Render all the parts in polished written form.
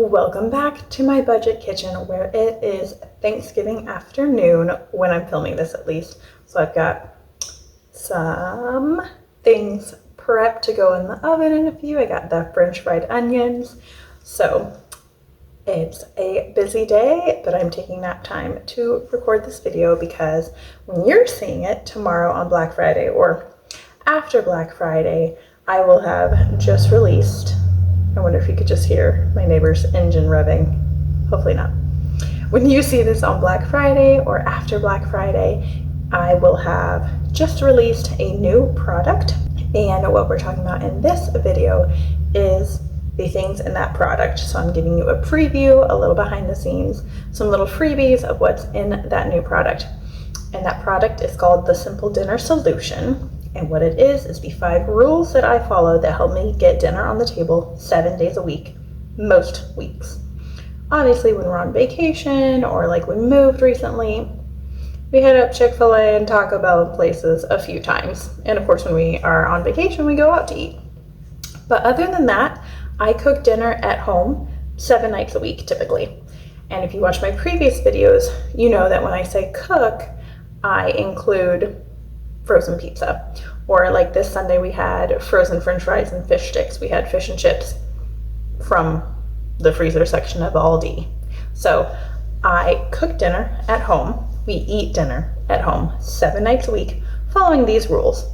Welcome back to my budget kitchen, where it is Thanksgiving afternoon when I'm filming this, at least. So I've got some things prepped to go in the oven in a few. I got the French fried onions. So it's a busy day, but I'm taking that time to record this video because when you're seeing it tomorrow on Black Friday or after Black Friday, I will have just released, I wonder if you could just hear my neighbor's engine revving. Hopefully not. When you see this on Black Friday or after Black Friday, I will have just released a new product. And what we're talking about in this video is the things in that product. So I'm giving you a preview, a little behind the scenes, some little freebies of what's in that new product. And that product is called the Simple Dinner Solution. And what it is the 5 rules that I follow that help me get dinner on the table 7 days a week, most weeks. Obviously, when we're on vacation or like we moved recently, we hit up Chick-fil-A and Taco Bell and places a few times. And of course, when we are on vacation, we go out to eat. But other than that, I cook dinner at home 7 nights a week, typically. And if you watch my previous videos, you know that when I say cook, I include frozen pizza. Or like this Sunday, we had frozen French fries and fish sticks. We had fish and chips from the freezer section of Aldi. So I cook dinner at home. We eat dinner at home 7 nights a week, following these rules.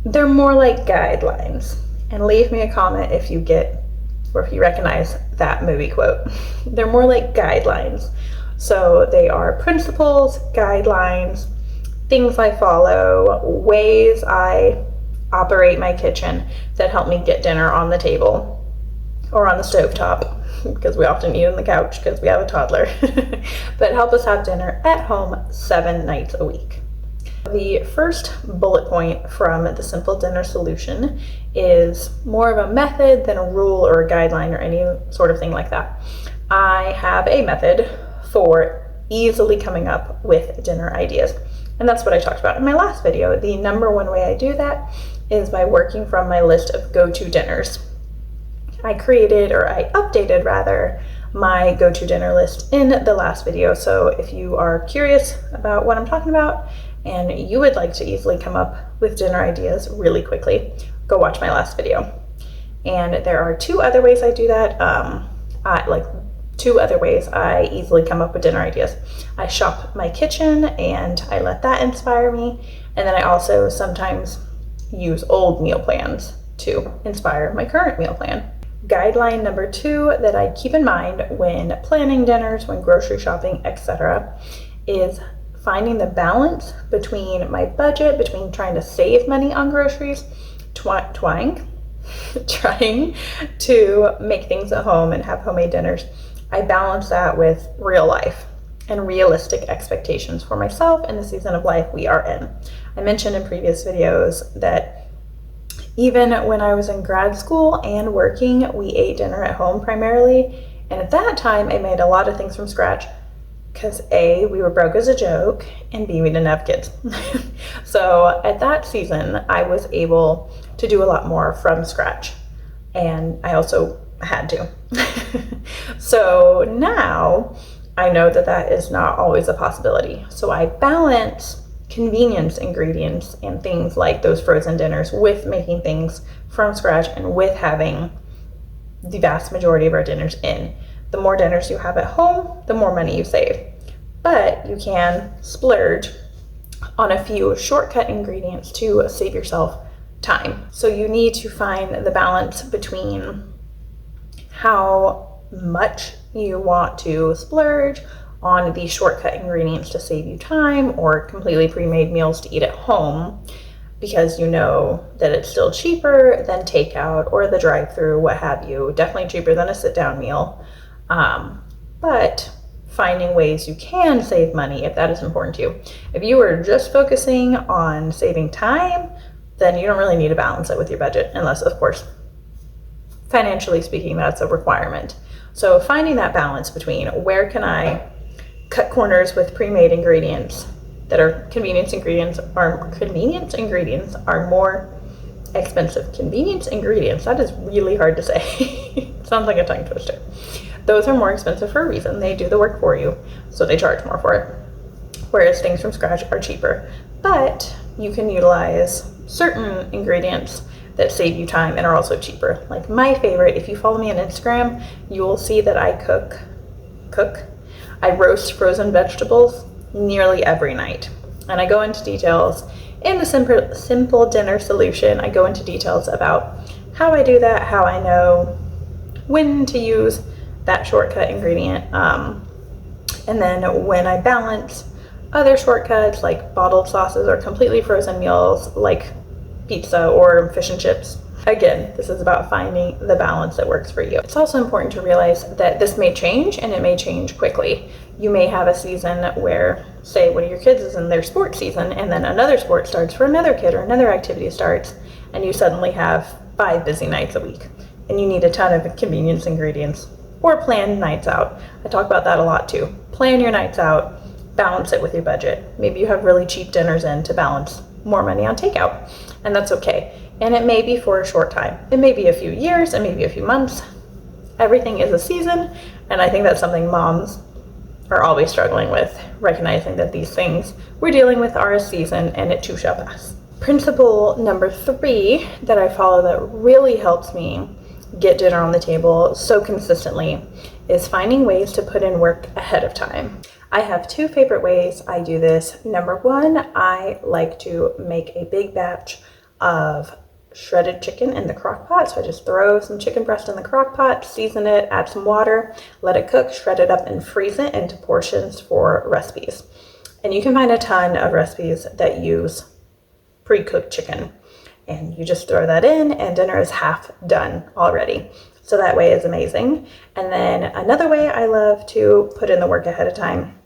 They're more like guidelines. And leave me a comment if you get, or if you recognize that movie quote. They're more like guidelines. So they are principles, guidelines, things I follow, ways I operate my kitchen that help me get dinner on the table or on the stovetop, because we often eat on the couch because we have a toddler, but help us have dinner at home 7 nights a week. The first bullet point from the Simple Dinner Solution is more of a method than a rule or a guideline or any sort of thing like that. I have a method for easily coming up with dinner ideas. And that's what I talked about in my last video. The number one way I do that is by working from my list of go-to dinners. I updated rather, my go-to dinner list in the last video. So if you are curious about what I'm talking about and you would like to easily come up with dinner ideas really quickly, go watch my last video. And there are 2 other ways I do that. 2 other ways I easily come up with dinner ideas. I shop my kitchen and I let that inspire me. And then I also sometimes use old meal plans to inspire my current meal plan. Guideline number 2 that I keep in mind when planning dinners, when grocery shopping, etc., is finding the balance between my budget, between trying to save money on groceries, trying to make things at home and have homemade dinners. I balance that with real life and realistic expectations for myself in the season of life we are in. I mentioned in previous videos that even when I was in grad school and working, we ate dinner at home primarily. And at that time, I made a lot of things from scratch because A, we were broke as a joke, and B, we didn't have kids. So at that season, I was able to do a lot more from scratch. And I also had to. So now I know that that is not always a possibility. So I balance convenience ingredients and things like those frozen dinners with making things from scratch and with having the vast majority of our dinners in. The more dinners you have at home, the more money you save. But you can splurge on a few shortcut ingredients to save yourself time. So you need to find the balance between how much you want to splurge on the shortcut ingredients to save you time or completely pre-made meals to eat at home because you know that it's still cheaper than takeout or the drive-through, what have you. Definitely cheaper than a sit-down meal. But finding ways you can save money if that is important to you. If you are just focusing on saving time, then you don't really need to balance it with your budget unless, of course, financially speaking, that's a requirement. So finding that balance between where can I cut corners with pre-made ingredients that are convenience ingredients are more expensive convenience ingredients. That is really hard to say. Sounds like a tongue twister. Those are more expensive for a reason. They do the work for you, so they charge more for it. Whereas things from scratch are cheaper. But you can utilize certain ingredients that save you time and are also cheaper. Like my favorite, if you follow me on Instagram, you will see that I I roast frozen vegetables nearly every night. And I go into details in the simple dinner solution. I go into details about how I do that, how I know when to use that shortcut ingredient, and then when I balance other shortcuts like bottled sauces or completely frozen meals like pizza or fish and chips. Again, this is about finding the balance that works for you. It's also important to realize that this may change, and it may change quickly. You may have a season where, say, one of your kids is in their sports season, and then another sport starts for another kid or another activity starts, and you suddenly have 5 busy nights a week, and you need a ton of convenience ingredients or planned nights out. I talk about that a lot too. Plan your nights out, balance it with your budget. Maybe you have really cheap dinners in to balance more money on takeout, and that's okay. And it may be for a short time. It may be a few years, it may be a few months. Everything is a season, and I think that's something moms are always struggling with, recognizing that these things we're dealing with are a season and it too shall pass. Principle number 3 that I follow that really helps me get dinner on the table so consistently is finding ways to put in work ahead of time. I have 2 favorite ways I do this. Number 1, I like to make a big batch of shredded chicken in the crock pot. So I just throw some chicken breast in the crock pot, season it, add some water, let it cook, shred it up, and freeze it into portions for recipes. And you can find a ton of recipes that use pre-cooked chicken. And you just throw that in, and dinner is half done already. So that way is amazing. And then another way I love to put in the work ahead of time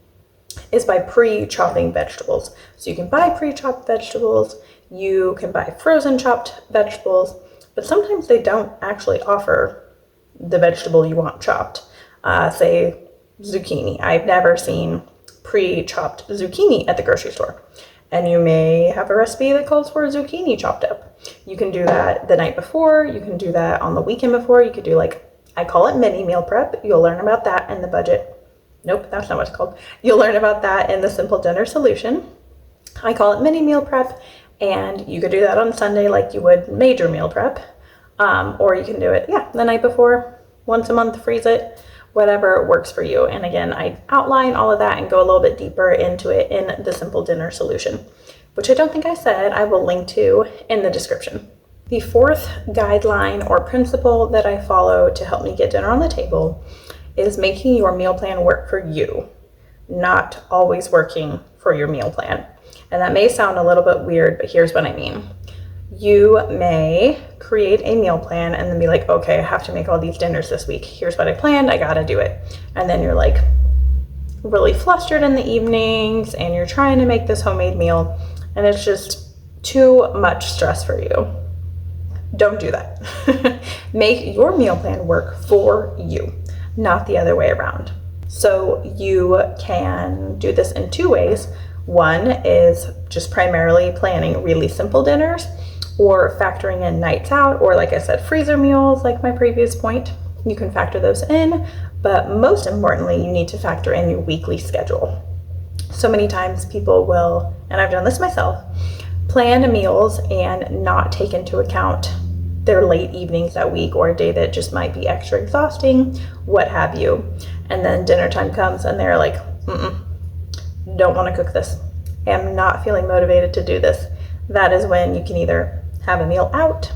is by pre-chopping vegetables. So you can buy pre-chopped vegetables, you can buy frozen chopped vegetables, but sometimes they don't actually offer the vegetable you want chopped. Say zucchini. I've never seen pre-chopped zucchini at the grocery store. And you may have a recipe that calls for zucchini chopped up. You can do that the night before. You can do that on the weekend before. You could do I call it mini meal prep. You'll learn about that in the budget. Nope, that's not what it's called. You'll learn about that in the simple dinner solution. I call it mini meal prep, and you could do that on Sunday like you would major meal prep. Or you can do it, the night before, once a month, freeze it, whatever works for you. And again, I outline all of that and go a little bit deeper into it in the simple dinner solution, which I don't think I said. I will link to in the description. The 4th guideline or principle that I follow to help me get dinner on the table is making your meal plan work for you, not always working for your meal plan. And that may sound a little bit weird, but here's what I mean. You may create a meal plan and then be like, okay, I have to make all these dinners this week. Here's what I planned, I gotta do it. And then you're like really flustered in the evenings and you're trying to make this homemade meal and it's just too much stress for you. Don't do that. Make your meal plan work for you, not the other way around. So you can do this in 2 ways. One is just primarily planning really simple dinners or factoring in nights out, or like I said, freezer meals, like my previous point. You can factor those in, but most importantly, you need to factor in your weekly schedule. So many times people will, and I've done this myself, plan meals and not take into account their late evenings that week or a day that just might be extra exhausting, what have you. And then dinner time comes and they're like, don't want to cook this. I'm not feeling motivated to do this. That is when you can either have a meal out,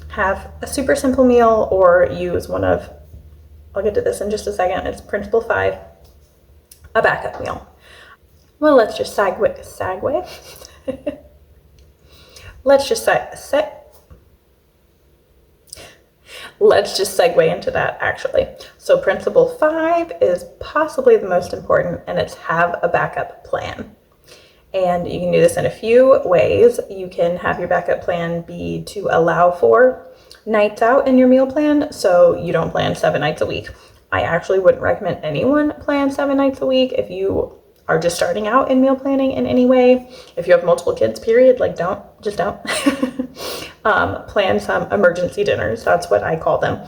have a super simple meal, or use one of, I'll get to this in just a second, it's principle 5, a backup meal. Well, let's just Let's just segue into that actually. So principle 5 is possibly the most important, and it's have a backup plan. And you can do this in a few ways. You can have your backup plan be to allow for nights out in your meal plan, so you don't plan 7 nights a week. I actually wouldn't recommend anyone plan 7 nights a week if you are just starting out in meal planning in any way. If you have multiple kids, period, don't. plan some emergency dinners. That's what I call them.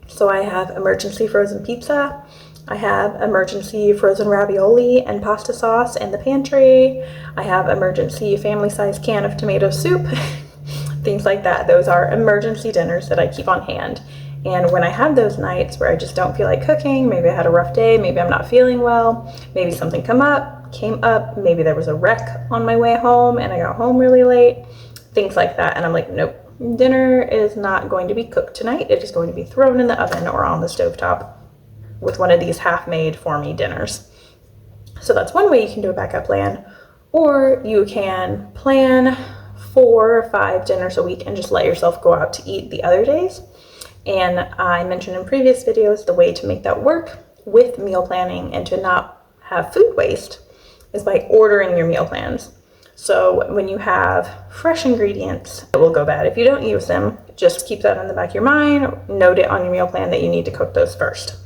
So I have emergency frozen pizza. I have emergency frozen ravioli and pasta sauce in the pantry. I have emergency family-sized can of tomato soup, things like that. Those are emergency dinners that I keep on hand. And when I have those nights where I just don't feel like cooking, maybe I had a rough day, maybe I'm not feeling well, maybe something came up, maybe there was a wreck on my way home and I got home really late, things like that. And I'm like, nope, dinner is not going to be cooked tonight. It is going to be thrown in the oven or on the stovetop with one of these half-made for me dinners. So that's one way you can do a backup plan. Or you can plan 4 or 5 dinners a week and just let yourself go out to eat the other days. And I mentioned in previous videos the way to make that work with meal planning and to not have food waste is by ordering your meal plans. So when you have fresh ingredients, it will go bad. If you don't use them, just keep that in the back of your mind. Note it on your meal plan that you need to cook those first.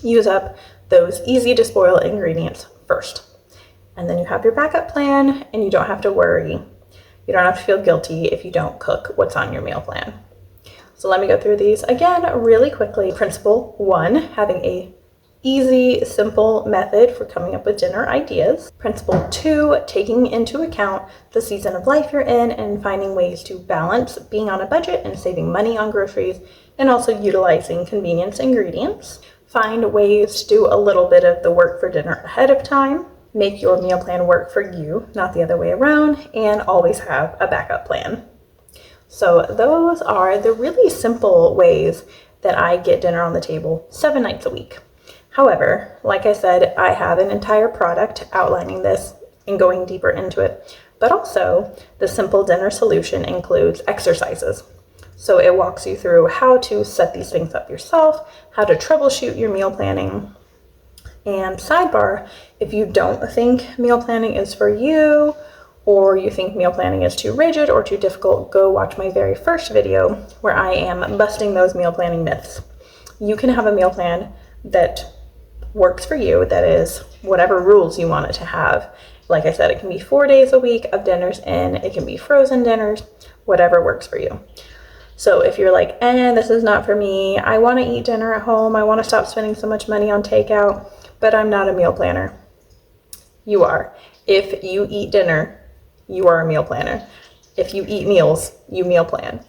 Use up those easy to spoil ingredients first. And then you have your backup plan and you don't have to worry. You don't have to feel guilty if you don't cook what's on your meal plan. So let me go through these again really quickly. Principle 1, having a easy, simple method for coming up with dinner ideas. Principle 2, taking into account the season of life you're in and finding ways to balance being on a budget and saving money on groceries and also utilizing convenience ingredients. Find ways to do a little bit of the work for dinner ahead of time. Make your meal plan work for you, not the other way around, and always have a backup plan. So those are the really simple ways that I get dinner on the table 7 nights a week. However, like I said, I have an entire product outlining this and going deeper into it. But also, the simple dinner solution includes exercises. So it walks you through how to set these things up yourself, how to troubleshoot your meal planning. And sidebar, if you don't think meal planning is for you, or you think meal planning is too rigid or too difficult, go watch my very first video where I am busting those meal planning myths. You can have a meal plan that works for you, that is whatever rules you want it to have. Like I said, it can be 4 days a week of dinners in, it can be frozen dinners, whatever works for you. So if you're like, this is not for me, I want to eat dinner at home, I want to stop spending so much money on takeout, but I'm not a meal planner. You are. If you eat dinner, you are a meal planner. If you eat meals, you meal plan.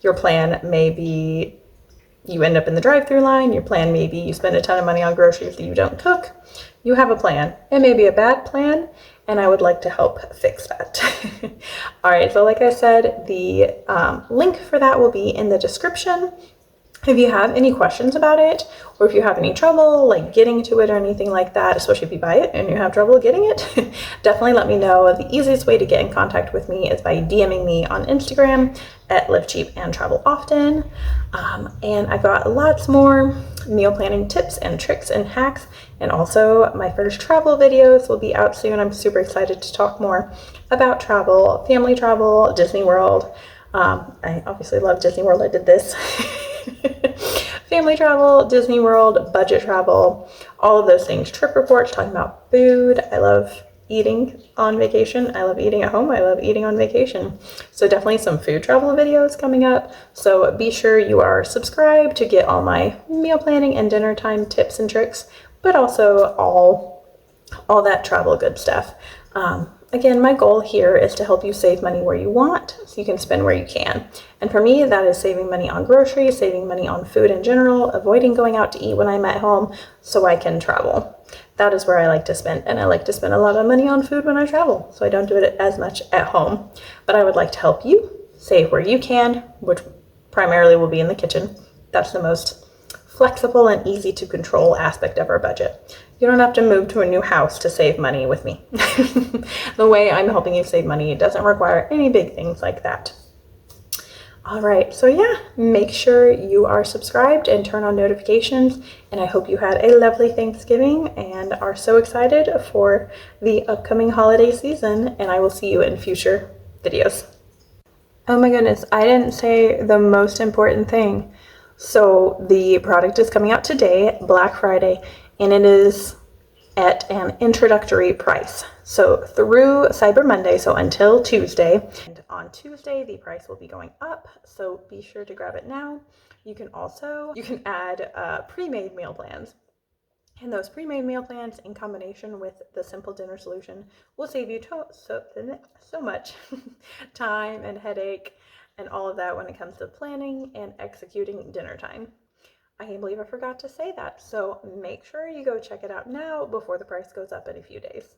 Your plan may be you end up in the drive-through line. Your plan may be you spend a ton of money on groceries that you don't cook. You have a plan. It may be a bad plan, and I would like to help fix that. All right, so like I said, the link for that will be in the description. If you have any questions about it, or if you have any trouble like getting to it or anything like that, especially if you buy it and you have trouble getting it, definitely let me know. The easiest way to get in contact with me is by DMing me on Instagram at livecheapandtraveloften. And I've got lots more meal planning tips and tricks and hacks, and also my first travel videos will be out soon. I'm super excited to talk more about travel, family travel, Disney World. I obviously love Disney World. I did this. Family travel, Disney World, budget travel, all of those things. Trip reports, talking about food. I love eating on vacation. I love eating at home. I love eating on vacation. So definitely some food travel videos coming up. So be sure you are subscribed to get all my meal planning and dinner time tips and tricks, but also all that travel good stuff. Again, my goal here is to help you save money where you want so you can spend where you can. And for me, that is saving money on groceries, saving money on food in general, avoiding going out to eat when I'm at home so I can travel. That is where I like to spend, and I like to spend a lot of money on food when I travel, so I don't do it as much at home. But I would like to help you save where you can, which primarily will be in the kitchen. That's the most flexible and easy to control aspect of our budget. You don't have to move to a new house to save money with me. The way I'm helping you save money, it doesn't require any big things like that. All right, so yeah, make sure you are subscribed and turn on notifications, and I hope you had a lovely Thanksgiving and are so excited for the upcoming holiday season, and I will see you in future videos. Oh my goodness, I didn't say the most important thing. So the product is coming out today, Black Friday, and it is at an introductory price. So through Cyber Monday, so until Tuesday. And on Tuesday, the price will be going up, so be sure to grab it now. You can add pre-made meal plans. And those pre-made meal plans in combination with the Simple Dinner solution will save you so much time and headache and all of that when it comes to planning and executing dinner time. I can't believe I forgot to say that. So make sure you go check it out now before the price goes up in a few days.